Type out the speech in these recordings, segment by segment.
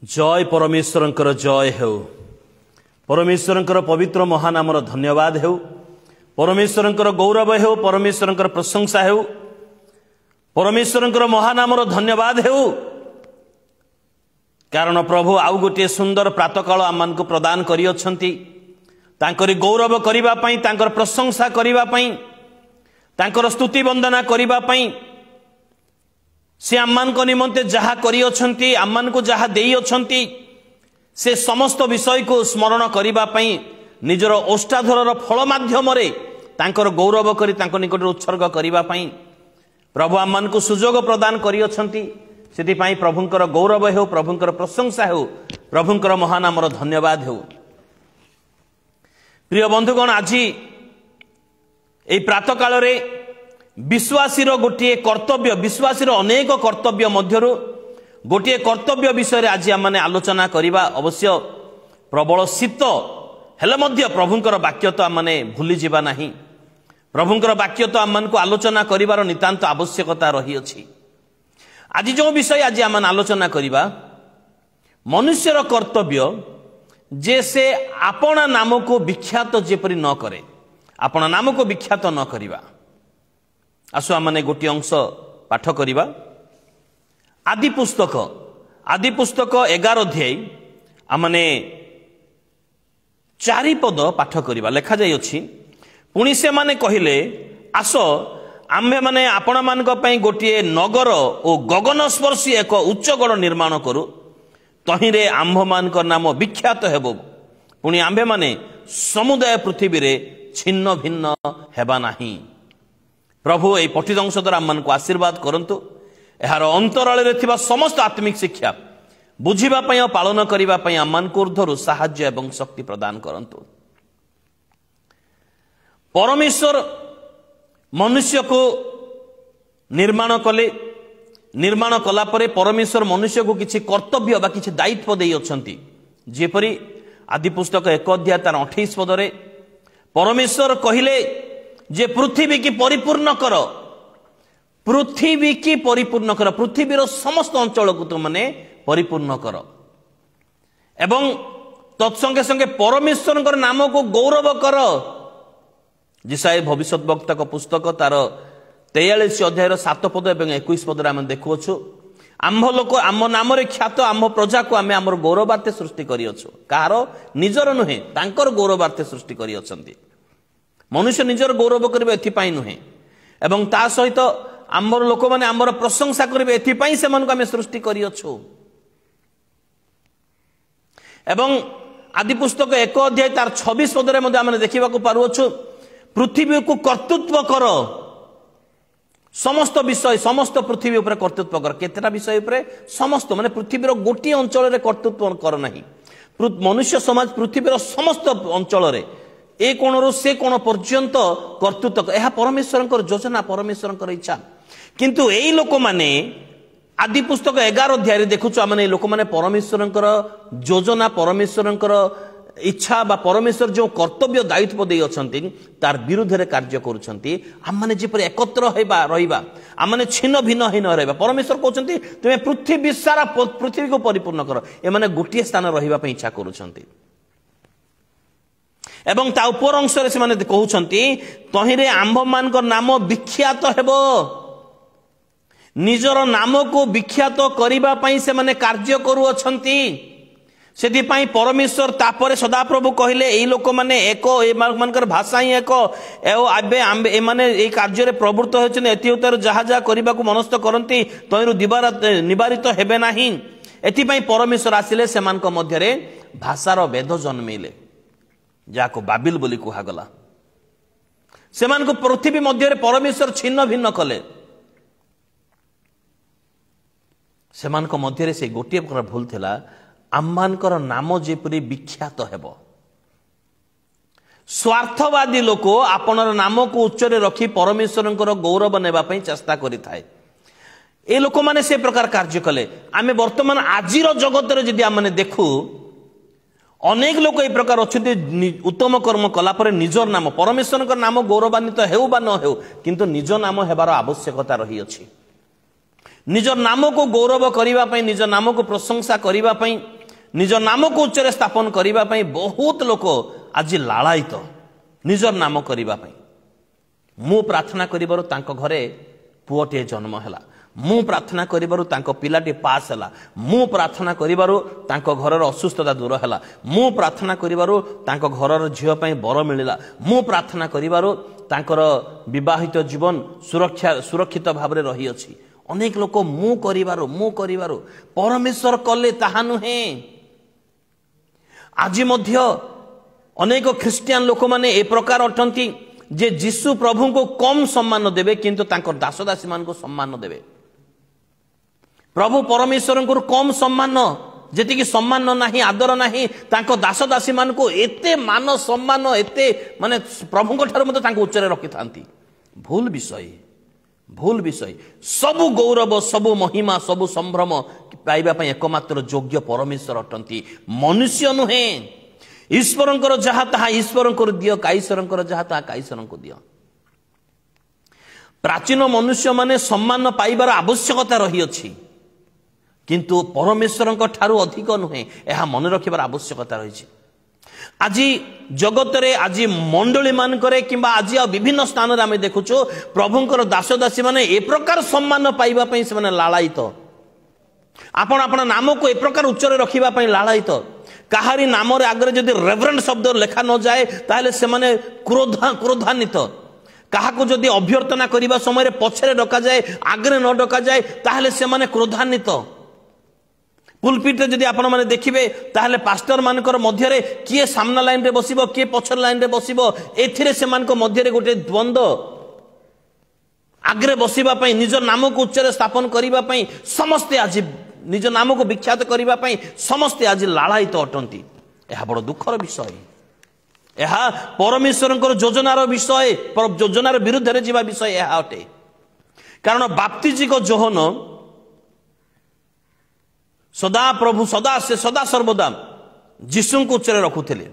जय परमेश्वरंकर जय हो। परमेश्वरंकर पवित्र महानामर धन्यवाद हो। परमेश्वरंकर गौरव हो। परमेश्वरंकर प्रशंसा हो। परमेश्वरंकर महानामर धन्यवाद हो। कारण प्रभु आउ गोटे सुंदर प्रातकाल आम को प्रदान करियछंती तांकरी गौरव करिबा पई, तांकर प्रशंसा करिबा पई, तांकर स्तुति वंदना करिबा पई, से आम्मान को निमंते जहा करियछंती, आम्मान को जहा देइयछंती, से समस्त विषय को स्मरण करिबा पई निजर ओष्ठाधरर फल माध्यम रे तांकर गौरव करी तांको निकट उत्सर्ग करिबा पई प्रभु आम्मान को सुजोग प्रदान करियछंती। सेति पई प्रभुंकर गौरव हो, प्रभुंकर प्रशंसा हो, प्रभुंकर महानामर धन्यवाद हो। प्रिय बंधुगण, आज एई प्रातः काल रे विश्वासीर गोटे कर्तव्य, विश्वासीर अनेक कर्तव्य मध्यरु गोटे कर्तव्य विषय रे आज आम आलोचना करिबा। अवश्य प्रबल शीत हेले मध्य प्रभुंकर वाक्य तो आम भूली जिबा नाही। प्रभुंकर वाक्य तो आम को आलोचना करिवार नितांत आवश्यकता रही अछि। आज जो विषय आज आम आलोचना करिबा, मनुष्यर कर्तव्य जे से आपना नाम को विख्यात जेपरि न करे, आपना नाम को विख्यात न करिबा। आसु आमने गोटे अंश पाठ करिबा। आदि पुस्तक 11 अध्याय आमने 4 पद पाठ करिबा। लेखा जाय अछि, पुणी से माने कहिले, आस आम्भे माने आपण मानक पई गोटे नगर ओ गगन स्पर्शी एक उच्च गढ़ निर्माण करू, तहिरे आम्भ मानक नाम विख्यात हेबो। पुणी आम्भे माने समुदाय पृथ्वी रे छिन्न भिन्न हेबा नाही। प्रभु एई पठित अंश द्वारा आम को आशीर्वाद करंतु। एहार अंतराल रे थिबा समस्त आत्मिक शिक्षा बुझिबा पई और पालन करिबा पई आम को ऊर्ध्वरु साहाय्य एवं शक्ति प्रदान करंतु। परमेश्वर मनुष्य को निर्माण कले, निर्माण कला परे परमेश्वर मनुष्य को किछि कर्तव्य बा किछि दायित्व देइ अछंती। जेपरि आदि पुस्तक 1 अध्याय 28 पद रे परमेश्वर कहिले जे पृथ्वी की परिपूर्ण कर, पृथ्वी की परिपूर्ण कर, पृथ्वीर समस्त अंचल को तो माने परिपूर्ण कर, एवं तत्संगे संगे परमेश्वर नाम को गौरव कर। जिसाई भविष्यत वक्ता का पुस्तक तार 43 अध्याय 7 पद एवं 21 पद आम देखुछु, आम्भ लोक आम नाम रे ख्यात आम प्रजा को आमे आमर गौरवार्थे सृष्टि करियछु। कार निजर नुहे, तांकर गौरवार्थे सृष्टि करियछंती। मनुष्य निजर गौरव करिबे एथिपाई नुहे, एवं ता सहित आमर लोक माने आमर प्रशंसा करिबे एथिपाई से मन को आमे सृष्टि करियछु। एवं आदि पुस्तक 1 अध्याय तार 26 पद रे मध्ये आमे देखिबा को पारुछु, पृथ्वी को कर्तृत्व कर, समस्त विषय समस्त पृथ्वी ऊपर कर्तृत्व कर। केतेटा विषय ऊपर? समस्त, माने पृथ्वीर गोटी अंचल रे कर्तृत्व कर नाही। मनुष्य समाज पृथ्वीर समस्त अंचल रे ए कोणरू से कोण पर्यंत कर्तृत्व, यह परमेश्वरंकर योजना, परमेश्वरंकर इच्छा। किंतु एई लोक माने आदि पुस्तक 11 अध्याय रे देखुछु आमने लोक माने परमेश्वरंकर योजना, परमेश्वरंकर इच्छा बा परमेश्वर जो कर्तव्य दायित्व दे अछंती तार विरुद्ध रे कार्य करूछंती। आम माने जेपर एकत्र हेबा रहिबा, आम माने छिन्न भिन्न हेन रहबा। परमेश्वर कहउछंती तुमे पृथ्वी सारा पृथ्वी को परिपूर्ण कर। ए माने गोटिए स्थान रहिबा पे इच्छा करूछंती। एवं ता ऊपर अंश रे से माने कहउछंती तहिरे आम्भ मानकर नाम विख्यात हेबो। निजर नाम को विख्यात करिबा पई से माने कार्य करू अछंती। सेति पई परमेश्वर तापरे सदाप्रभु कहिले एई लोक माने एको, ए मानकर भाषा ही एको, एओ आबे आम्बे ए माने एई कार्य रे प्रवृत्त होछन। एति उतर जहा जहा करिबा को मनस्थ करंती तहिरु निवारित हेबे नाही। एति पई परमेश्वर आसिले सेमान को मध्य रे भाषार भेद जन्मेले, जाको बाबिल बोली कुहा गला। सेमान को पृथ्वी मध्य रे परमेश्वर छिन्न भिन्न कले। सेमान को मध्य रे से गोटिए प्रकार भूल थिला, आम्मानकर नाम जेपरि विख्यात हेबो। स्वार्थवादी लोक आपनर नाम को उच्चरे रखी परमेश्वरंकर गौरव नेबा पई चेष्टा करिथाय। ए लोक माने से प्रकार कार्य कले। आमे वर्तमान आजिर जगत रे जदि आमने देखु, अनेक लोक ए प्रकार अछंती उत्तम कर्म कला परे निजर नाम, परमेश्वरंकर नाम गौरवान्वित हेउ बा न हेउ, किंतु निज नाम हेबार आवश्यकता रही अछि। निज नाम को गौरव करने, निज नाम को प्रशंसा करने, निज नाम को उच्च स्थापन करने बहुत लोक आज लालायित निज नाम करने। मु प्रार्थना करिबारु तांको घरे पुओटे जन्म हैला, मु प्रार्थना करिबारु तांको पिलाटी पास हैला, मु प्रार्थना करिबारु तांको घरर असुस्थता दूर हैला, मु प्रार्थना करिबारु तांको घरर झियो पई बर मिलिला, मु प्रार्थना करिबारु तांकर विवाहित जीवन सुरक्षित भाबरे रही अछि। अनेक लोक मु करिबारु परमेश्वर कले ताहा नुहे। आज मध्य अनेक ख्रिस्टियन लोक माने ए प्रकार अटंती जे जीशु प्रभु को कम सम्मान देवे किंतु तांकर दास दासी मान को सम्मान देवे। प्रभु परमेश्वर को कम सम्मान जेति सम्मान नहीं, आदर नहीं, तांको दास दासी मान को एते मान सम्मान एते माने प्रभु को ठार मते तांको उच्चरे रखि थांती। भूल विषय सबु गौरव सबु महिमा सबु संभ्रम पाइबा पई एकमात्र योग्य परमेश्वर अटंती, मनुष्य नुहे। ईश्वरंकर जहा ताहा ईश्वरंकर दियो, काईश्वरंकर जहा ताहा काईश्वरंको दियो। प्राचीन मनुष्य माने सम्मान पाइबार आवश्यकता रही अछि किंतु परमेश्वरंक ठारू अधिक नुहे, यह मन रखिबार आवश्यकता रही। आज जगत रे आज मंडली मान करे किंबा आज विभिन्न स्थान रे आमे देखुचो प्रभुंकर दास दासी माने ए प्रकार सम्मान पाइबा पई से माने लालायित, आपण आपण नाम को ए प्रकार उच्चरे रखिबा पई लालायित। काहारी नाम रे आगरे जदि रेवरेंट शब्द लेखा न जाए ताहले से माने क्रोधान्वित, काहाको जदि अभ्यर्थना करिबा समय पछरे डका जाए आगरे न डका जाए ताहले से माने क्रोधान्वित। पुलपिट रे जदि आपण माने देखिबे ताहले पास्टर मानकर मध्य रे किए सामना लाइन रे बसिबो किए पछर लाइन रे बसिबो, एथिरे से मानको मध्य रे गोटे द्वंद्व। आगरे बसिबा पई निज नाम को उच्चरे स्थापन करिबा पई समस्ते आज निज नाम को विख्यात करिबा पई समस्ते आज लालायित अटंती। यह बड़ दुखर विषय, यह परमेश्वरंकर योजनार विषय, योजनार विरुद्ध रे जीवा विषय यह अटे। कारण बाप्तिजिक जोहन सदा प्रभु सदा सर्वदा जीशु को उच्चरे रखुथिले।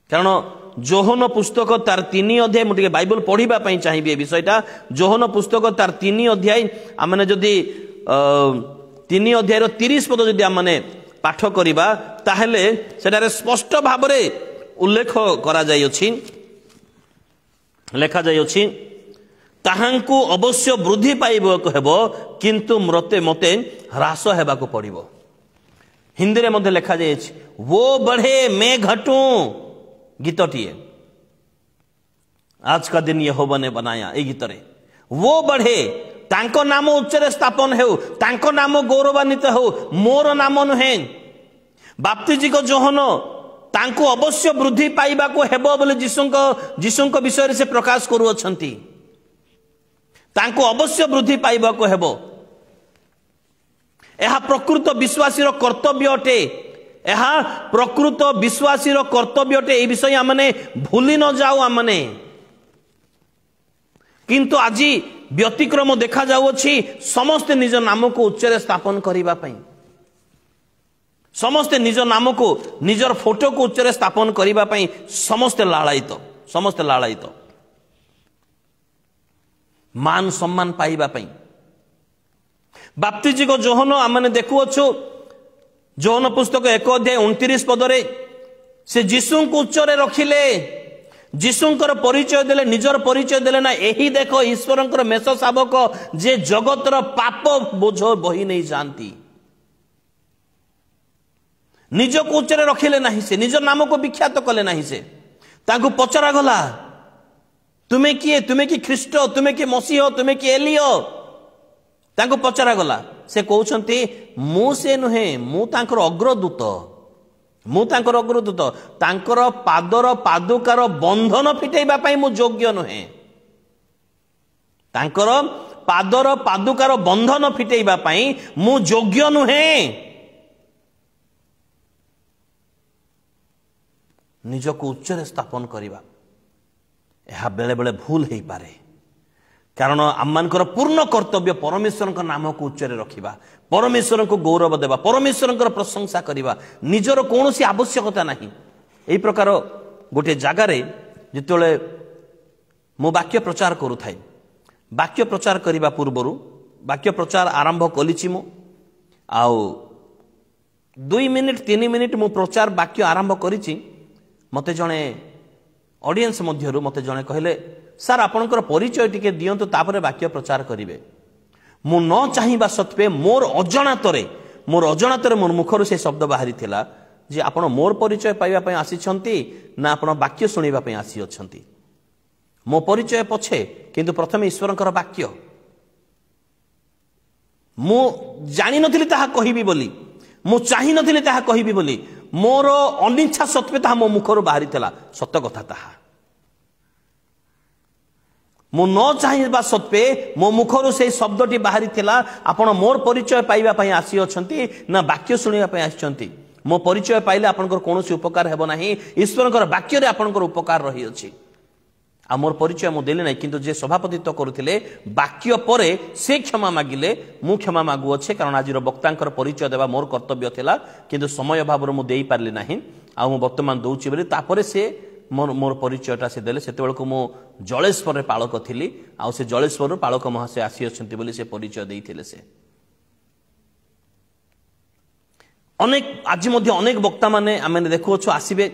कारण जोहन पुस्तक तार 3 अध्याय मुझे बाइबल पढ़िबा पई चाहिबे ए विषयटा। जोहन पुस्तक तार 3 अध्याय आमने जदि 3 अध्याय रो 30 पद जदि आमने पाठ करिबा ताहेले सेटारे स्पष्ट भाबरे उल्लेख करा जाय अछि, लेखा जाय अछि, ताहांकु अवश्य वृद्धि पाइबो हेबो किंतु मते ह्रास हेबाको पड़िबो। हिंदी रे मध्ये लेखा जाय अछि, वो बढ़े मैं घटूं गीतटीए आज का दिन यहोवा ने बनाया। ए गीत रे वो बढ़े तांको नाम उच्चरे स्थापन हेउ, तांको नाम गौरवान्वित हेउ, मोर नाम नुहे। बाप्तिजिक जोहन तांको अवश्य वृद्धि पाइबा को हेबो बोले जीशुंको विषय से प्रकाश करू अछंती। तांको अवश्य वृद्धि पाइबा को हेबो, यह प्रकृत विश्वासीर कर्तव्य अटे, यह प्रकृत विश्वासीर कर्तव्य अटे। ए विषय आमने भूली न जाऊ आमने। किंतु आज व्यतिक्रम देखा जाउछि, समस्ते निज नाम को उच्चरे स्थापन करिबा पई, समस्ते निज नाम को निजर फोटो को उच्चरे स्थापन करिबा पई समस्ते लालायित मान सम्मान पाइबा पई। बाप्तिजिक जोहन आमने देखुअछु जोहन पुस्तक 1 अध्याय 29 पदरे से जीशु को उच्चरे रखिले, जीशुंकर परिचय देले, निजर परिचय देले ना, एही देखो ईश्वरंकर मेष शावक जे जगतर पाप बोझ बही नहीं जानती। निज को उच्चरे रखिले नहीं, से निज नाम को विख्यात कले नहीं। से तांको पचरा गला, तुमे किए, तुमे कि ख्रीष्ट, तुमे कि मसीह, तुमे कि एलियो, तांको पचरा गला। से कहउछंती मु से नुहे, मु तांकर अग्रदूत, तांकर पादर पादुकार बंधन फिटेइबा पई मु योग्य नुहे, तांकर पादर पादुकार बंधन फिटेइबा पई मु योग्य नुहे। निज को उच्चरे स्थापन करिबा यह बेले बेले भूल हो पारे, कारण आममानकर पूर्ण कर्तव्य परमेश्वर नाम को उच्चरे रखिबा, परमेश्वर को गौरव देवा, परमेश्वर प्रशंसा करिबा, निजर कौनसी आवश्यकता नहीं। एई प्रकार गोटे जगार जिते मु वाक्य प्रचार करूथाए, वाक्य प्रचार करने पूर्वर वाक्य प्रचार आरंभ कलिछि मु आउ 2 मिनिट 3 मिनिट मु प्रचार वाक्य आरंभ करिछि मते जणे ऑडियंस मध्यरु मते जणे कहले सर आपनकर परिचय टिके दियंतु तापरे वाक्य प्रचार करिवे मु न चाहिबा सत्वे मोर अजणातरे मोर मुखरु से शब्द बाहरी थिला जे आपण मोर परिचय पाइबा पय आसी छंती ना आपण वाक्य सुनिबा पय आसी अछंती मो परिचय पछे किंतु प्रथमे ईश्वरंकर वाक्य मु जानि नथिली ताहा कहिबी बोली मु चाहि नथिली ताहा कहिबी बोली मोर अनिच्छा सत्वे ताहा मो मुखरु बाहरी थिला सत्य कथा ताहा मु न चाहिबा सत्वे मो मुखरु से शब्दटी बाहरी थिला आपण मोर परिचय पाइबा पय आसी अछंती ना वाक्य सुनिबा पय आछंती मो परिचय पाइले आपनकर कोनोसी उपकार हेबो नाही ईश्वरंकर वाक्य रे आपनकर उपकार रही अछि आ मोर परिचय मु देले नाही किंतु जे सभापतित्व करूथिले वाक्य परे से क्षमा मागिले मु क्षमा मागु अछि कारण आजिर वक्तांकर परिचय देबा मोर कर्तव्य थिला किंतु समय अभाव मु देई पारले नाही आ मु वर्तमान दउछि बोली तापरे से मोर परिचयटा से देले सेते बेलको मु जलेश्वर रे पालक थिली आ से जलेश्वर रो पालक महाशय आसी अछंती बोली से परिचय देइथिले से अनेक आज मध्य अनेक वक्ता माने आमे देखुछु आसीबे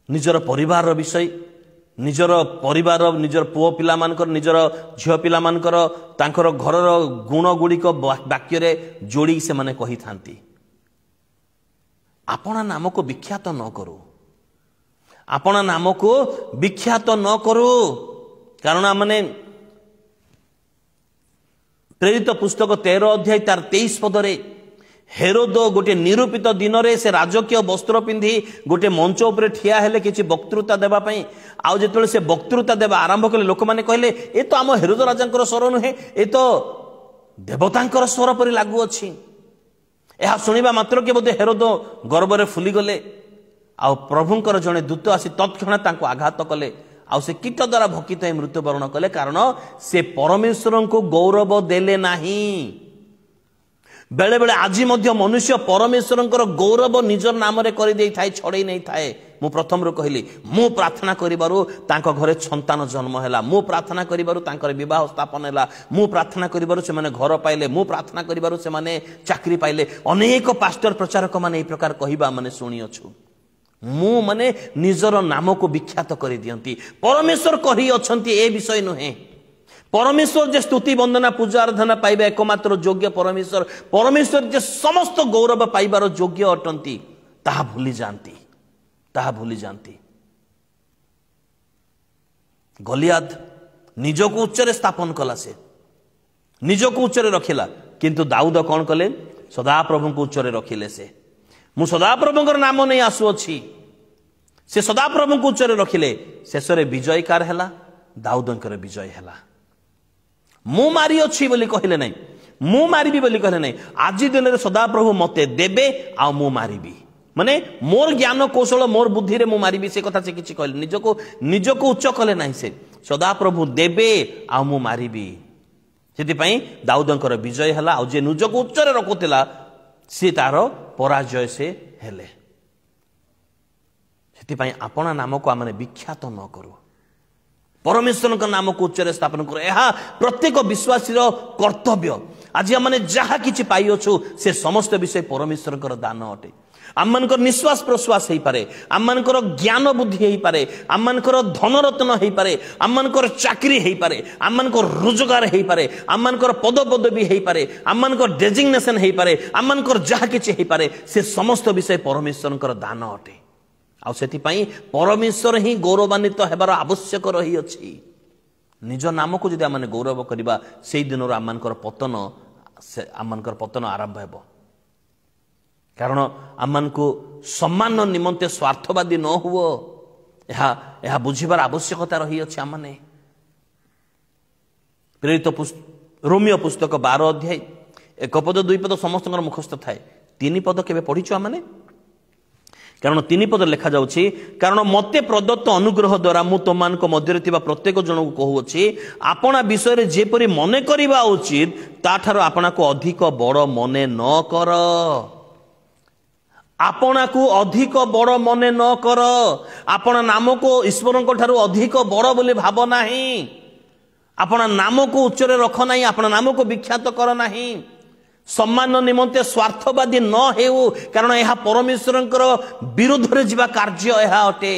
निजर परिवार रो विषय निजर परिवार निजर पुओ पिला मानकर निजर झियो पिला मानकर तांकर घरर गुण गुड़िक वाक्य रे जोड़ी से माने कही थांती आपना नाम को विख्यात न करू आपना नाम को विख्यात न करू कारण माने प्रेरित पुस्तक 13 अध्याय तार 23 पदरे हेरोद गोटे निरूपित दिन रे से राजकीय वस्त्र पिंधि गोटे मंच उपरे ठिया हेले किछि वक्तृता देबा पई आउ जेतले से वक्तृता देबा आरंभ कले लोक माने कहले ए तो आम हेरोद राजांकर स्वर नुहे ए तो देवतांकर स्वर परि लागू अछि एहा सुनिबा मात्र के बोधे हेरोद गर्व रे फुली गले आउ प्रभुंकर जने दूत आसी तत्क्षण तांको आघात कले आउ से कीट द्वारा भकित मृत्युवरण कले कारण से परमेश्वर को गौरव देले नाही बेले बेले आज मध्य मनुष्य परमेश्वर गौरव निज नाम रे कर दे थाए छड़े नहीं थाए मु प्रथम रो कहली मु प्रार्थना करिबारु तांको घरे संतान जन्म हैला मु प्रार्थना करिबारु तांकर विवाह स्थापन हैला मु प्रार्थना करिबारु से माने घर पाइले मु प्रार्थना करिबारु से माने चाकरी पाइले अनेक पास्टर प्रचारक माने ए प्रकार कहिबा माने सुनी अछु मु माने निजर नाम को विख्यात करि दियंती परमेश्वर कहि अछंती ए विषय नुहे परमेश्वर जे स्तुति वंदना पूजा आराधना पाइबा एकमात्र योग्य परमेश्वर परमेश्वर जे समस्त गौरव पाइबार योग्य अटंती ताहा भूली जानती गलियाद निजको उच्चरे स्थापन कला से निजको उच्चरे रखिला किंतु दाऊद कौन कले सदा प्रभु को उच्चरे रखिले से मु सदा प्रभुंकर नाम नहीं आसु अछि से सदा प्रभु को उच्चरे रखिले शेष रे विजय कार हैला दाऊदंकर विजय हैला मु मारी अछि बोली कहले नहीं मु मारिबी बोली कहले नहीं आज दिन रे सदा प्रभु मते देबे आ मु मारिबी माने मोर ज्ञान कौशल मोर बुद्धि रे मु मारिबी से कथा से किछि कहले निजको उच्च कले नहीं से सदा प्रभु देबे आ मु मारिबी सेति पई दाऊदंकर विजय हैला आ जे निजको उच्च रे रखुतिला से तार पराजय से हेले सेति पई आपना नाम को आमने विख्यात न करू परमेश्वर का नाम को उच्चरे स्थापन करो यह प्रत्येक विश्वासी कर्तव्य आज आम जहाँ कि पाई अच्छु से समस्त विषय परमेश्वर दान अटे आम निश्वास प्रश्वास हो पारे आम ज्ञान बुद्धि हो पारे आम धन रत्न हो पारे आम चाकरी हो पारे आम रोजगार हो पारे आम पद पदवी हो पारे आम डेजिग्नेशन हो पारे आम जहाँ कि हो पारे से समस्त विषय परमेश्वर दान अटे आ सेति पई परमेश्वर ही गौरवान्वित हेबार आवश्यक रही अछि निज नाम को जदि आमने गौरव करिबा सेई दिनर आमनकर पतन आरंभ हेबो कारण आमन को सम्मान निमंते स्वार्थवादी न हुओ यह बुझिबार आवश्यकता रही अछि आमने प्रेरित रोमियो पुस्तक 12 अध्याय 1 पद 2 पद समस्तଙ୍କର मुखस्थ थाए 3 पद केबे पढिछु आमने कारण 3 पद लिखा जाउछि कारण मते प्रदत्त अनुग्रह द्वारा मु तोमान को मध्य थिबा प्रत्येक जन को कहूछि आपना विषय रे जेपरि मने करिबा उचित ताठारो आपना को अधिक बड़ मने न कर आपना को अधिक बड़ मने न कर आपना नाम को ईश्वर को ठारो अधिक बड़ बोली भाव नाही आपण नाम को उच्चरे रख नाही, आपण नाम को विख्यात कर नाही, सम्मान निमंते स्वार्थवादी न हेउ, कारण यह परमेश्वरंकर विरोध रे जीवा कार्य यह अटे।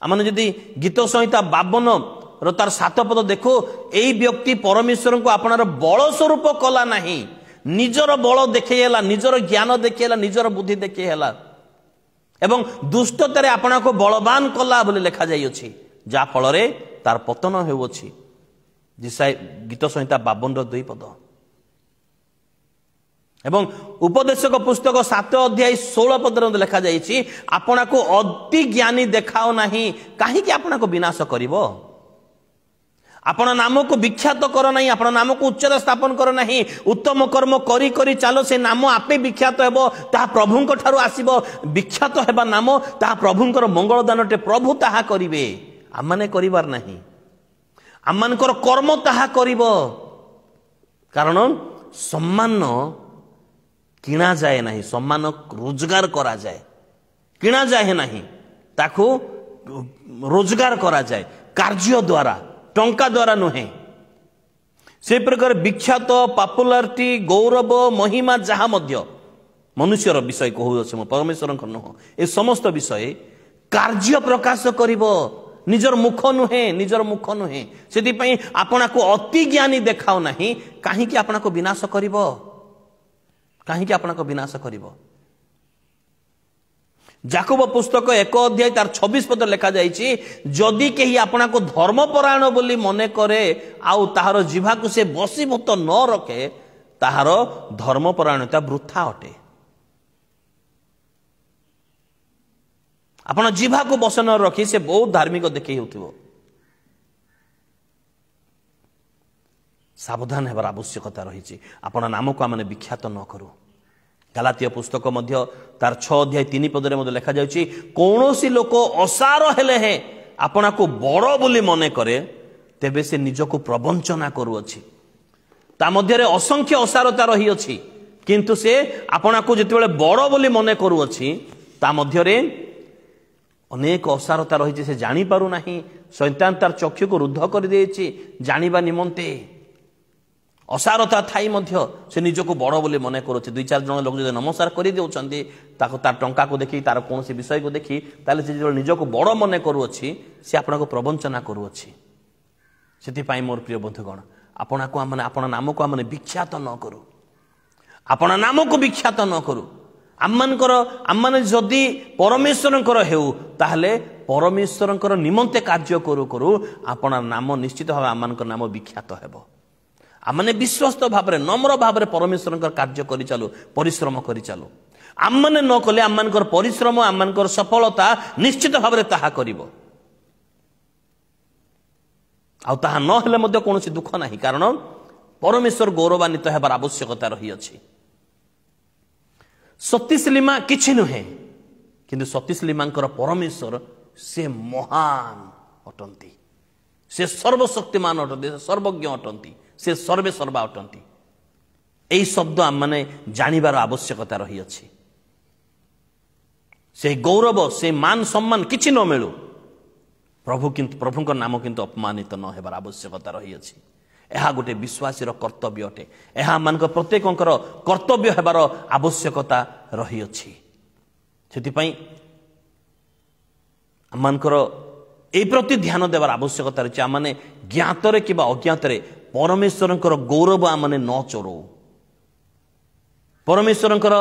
आमने जदि गीत संहिता 52 रो तार 7 पद देखो, एई व्यक्ति परमेश्वर को आपनार बल स्वरूप कला नाही, निजर बल देखैला, निजर ज्ञान देखैला, निजर बुद्धि देखैला एवं दुष्टतारे आपना को बलवान कला बोली लिखा जाई अछि, जा फल रे तार पतन हेउछि। जिसाई गीत संहिता 52 रो 2 पद एवं उपदेशक पुस्तक 7 अध्याय 16 पद रे लिखा जाई अछि, आपना को अति ज्ञानी देखाओ नाही, काहे कि आपना को विनाश करिवो। आपण नाम को विख्यात कर नहीं, आपण नाम को उच्चर स्थापन कर नहीं, उत्तम कर्म करी करी चलो, से नाम आपे विख्यात हेबो, ता प्रभुंक ठारू आसीबो। विख्यात हेबा नाम ता प्रभुंकर मंगल दानटे, प्रभु ताहा करिवे, आमाने करिवार नहीं, आमानकर कर्म ताहा करिवो। कारण सम्मान किणा जाए नहीं, सम्मान रोजगार करा जाए, किणा जाए नहीं, ताकू रोजगार करा जाए कार्य द्वारा, टंका द्वारा नुहे। से प्रकार विख्यात, पॉपुलारिटी, गौरव, महिमा जहा मध्य मनुष्यर विषय कहूँ, परमेश्वर नुह, ए समस्त विषय कार्य प्रकाश करिवो, निजर मुख नुहे, निजर मुख नुहे। से आपना को अति ज्ञानी देखाओ नहीं, काहे कि आपना को विनाश करिवो, काहे कि आपना को विनाश करिवो। जाकब पुस्तक 1 अध्याय तार 26 पद लिखा जाइछि, जदि केही आपना को धर्मपरायण बोली मने करे आउ ताहार जिभा को से बसीभूत न रखे, ताहार धर्मपरायणता वृथा अटे। आपन जिभा को बस न रखी से बहुत धार्मिक देखै होथिबो। सावधान हेबार आवश्यकता रहिछि, आपन नाम को आमने विख्यात न करू। गलातीय पुस्तक मध्य तार 6 अध्याय 3 पद रे मध्य लिखा जाउछि, कोनोसी लोक असार हेले हे आपना को बड़ बोली मने करे, तेबे से निजको प्रवंचना करूअछि। ता मध्य रे असंख्य असारता रही अछि, किंतु से आपना को जेतेबेले बड़ बोली मने करूअछि, ता मध्य रे अनेक असारता रही, से जानी पारु नाही। शैतान तार चक्षु को रुद्ध कर देछि जानिबा निमंते। असारता थाई मध्य से निजको बड़ बोली मने करूछि। 2-4 जन लोक जदि नमस्कार करि देउछन्ती, ताको तार टंका को देखि, तार कोनोसी विषय को देखि, ताले से जो निजको बड़ मने करूछि, से आपना को प्रवंचना करूछि। सेति पई मोर प्रिय बंधुगण, आपना को आमने आपन नाम को आमने विख्यात न करू, आपन नाम को विख्यात न करू। आम्माने जदि परमेश्वरंकर हेउ, ताहले परमेश्वरंकर निमंते कार्य करू करू आपन नाम निश्चित भाव आम्मानकर नाम विख्यात हेबो। आमने विश्वस्त भाव नम्र भाव परमेश्वर कार्य करि चालू, परिश्रम करि चालू। आमने न कले आमनकर परिश्रम, आमनकर सफलता निश्चित भाव ताहा करिवो। आ ताहा न हेले मध्य कोनोसी दुख नाही, कारण परमेश्वर गौरवान्वित हेबार आवश्यकता रही अछि। सतीशलीमा किछि नुहे, किंतु सतीशलीमांकर परमेश्वर से महान अटंती, से सर्वशक्तिमान अटंती, से सर्वज्ञ अटंती, से सर्वे सर्वा अटंती। एई शब्द आम माने जानिबार आवश्यकता रही अछि। से गौरव, से मान सम्मान किछि न मिलू, प्रभुंकर नाम किंतु अपमानित न हेबार आवश्यकता रही अछि। यह गोटे विश्वासी कर्तव्य अटे, यह मानक प्रत्येकंकर कर्तव्य हेबार आवश्यकता रही अछि। सेतिपई आमनकर एई प्रति ध्यान देबार आवश्यकता रही। आमने ज्ञातरे किबा अज्ञातरे परमेश्वरंकर गौरव आमने न चोरो, परमेश्वरंकर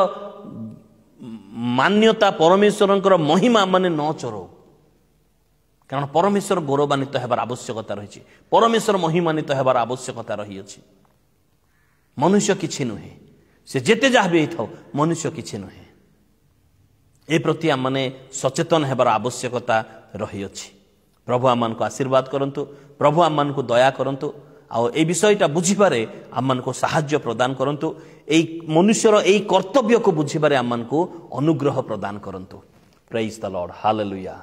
मान्यता, परमेश्वरंकर महिमा आमने न चोरो। कारण परमेश्वर गौरवान्वित हेबार आवश्यकता रही, परमेश्वर महिमान्वित हेबार आवश्यकता रही अछि। मनुष्य किछि नुहे, से जेते जहाँ भी थाउ, मनुष्य किछि नुहे। ए प्रति आमने सचेतन हेबार आवश्यकता रही अछि। प्रभु आमन को आशीर्वाद करंतु, प्रभु आमन को दया करंतु, आ ए विषयटा बुझिबारे आमन को साहाय्य प्रदान करंतु। ए मनुष्यर ए कर्तव्य को बुझिबारे आमन को अनुग्रह प्रदान करंतु। Praise the Lord, hallelujah.